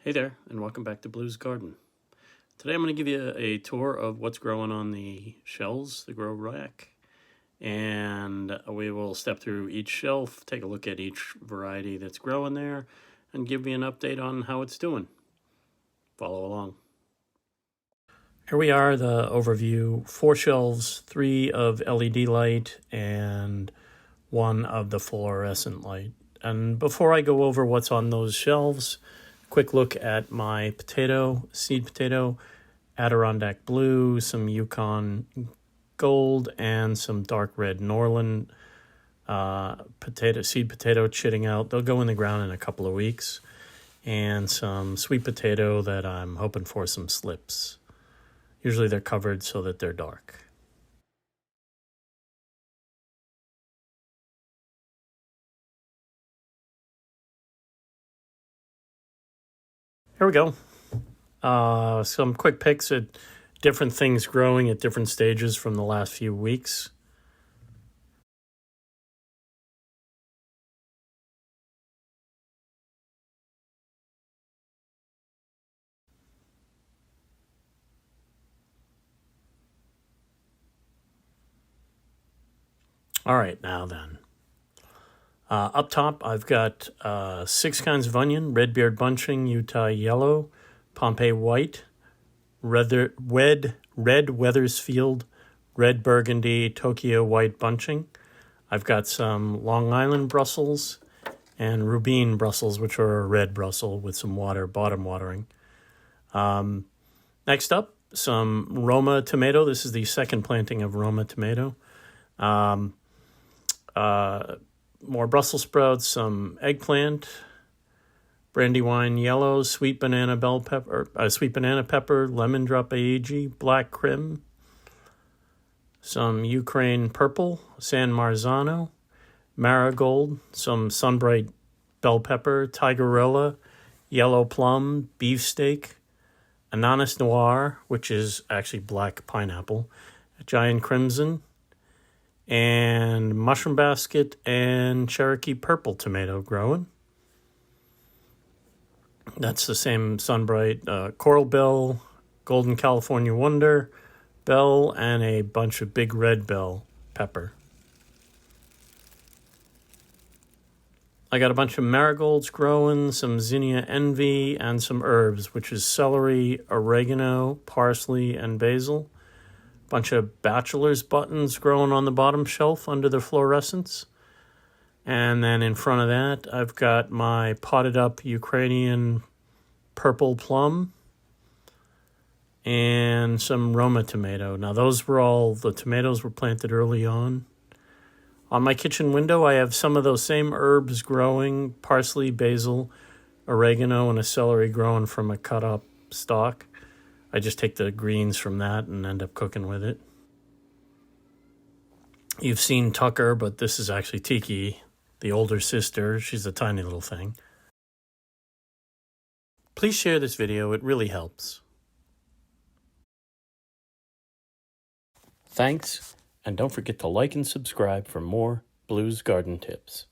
Hey there, and welcome back to Blue's Garden. Today I'm going to give you a tour of what's growing on the shelves, the grow rack, and we will step through each shelf, take a look at each variety that's growing there, and give you an update on how it's doing. Follow along. Here we are, the overview. 4 shelves, 3 of LED light and 1 of the fluorescent light. And before I go over what's on those shelves, quick look at my potato, seed potato, Adirondack Blue, some Yukon Gold, and some dark red Norland seed potato chitting out. They'll go in the ground in a couple of weeks. And some sweet potato that I'm hoping for some slips. Usually they're covered so that they're dark. Here we go. Some quick picks at different things growing at different stages from the last few weeks. All right, now then. Up top, I've got 6 kinds of onion: red-beard bunching, Utah yellow, Pompeii white, red Weathersfield, red burgundy, Tokyo white bunching. I've got some Long Island Brussels and Rubin Brussels, which are a red Brussels with some bottom watering. Next up, some Roma tomato. This is the second planting of Roma tomato. More Brussels sprouts, some eggplant, brandywine yellow, sweet banana pepper, lemon drop aege, black crim, some Ukraine purple, San Marzano, marigold, some sunbright bell pepper, tigerella, yellow plum, beefsteak, ananas noir, which is actually black pineapple, giant crimson, and mushroom basket and Cherokee purple tomato growing. That's the same sunbright coral bell, golden California wonder bell, and a bunch of big red bell pepper. I got a bunch of marigolds growing, some Zinnia envy, and some herbs, which is celery, oregano, parsley, and basil. Bunch of Bachelor's buttons growing on the bottom shelf under the fluorescents. And then in front of that, I've got my potted up Ukrainian purple plum and some Roma tomato. Now the tomatoes were planted early on. On my kitchen window, I have some of those same herbs growing: parsley, basil, oregano, and a celery growing from a cut up stalk. I just take the greens from that and end up cooking with it. You've seen Tucker, but this is actually Tiki, the older sister. She's a tiny little thing. Please share this video. It really helps. Thanks, and don't forget to like and subscribe for more Blue's Garden Tips.